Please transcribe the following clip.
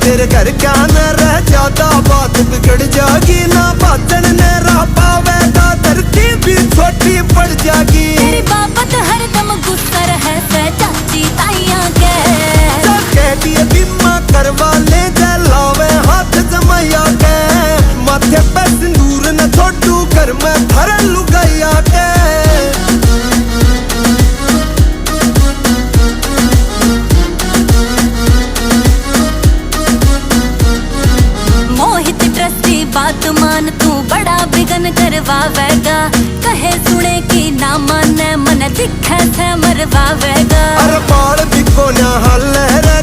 तेरे घर क्या न रह जाता, बात बिगड़ जाएगी ना बातन ने रह पावेगा, धरती भी छोटी पड़ जाएगी। तेरी बाबत हर दम गुस्सा रहे से चाची ताइयां के तो कह दिए बीमा करवा ले जलावे हाथ जमाया के, माथे पे सिंदूर न छोटू घर में भर लुगाया के। मोहित ट्रस्टी बात मान तू बड़ा बिगन करवावेगा, कहे सुने की ना माने मन दिखे थे मरवावेगा। अरे बाल भी को ना हल रे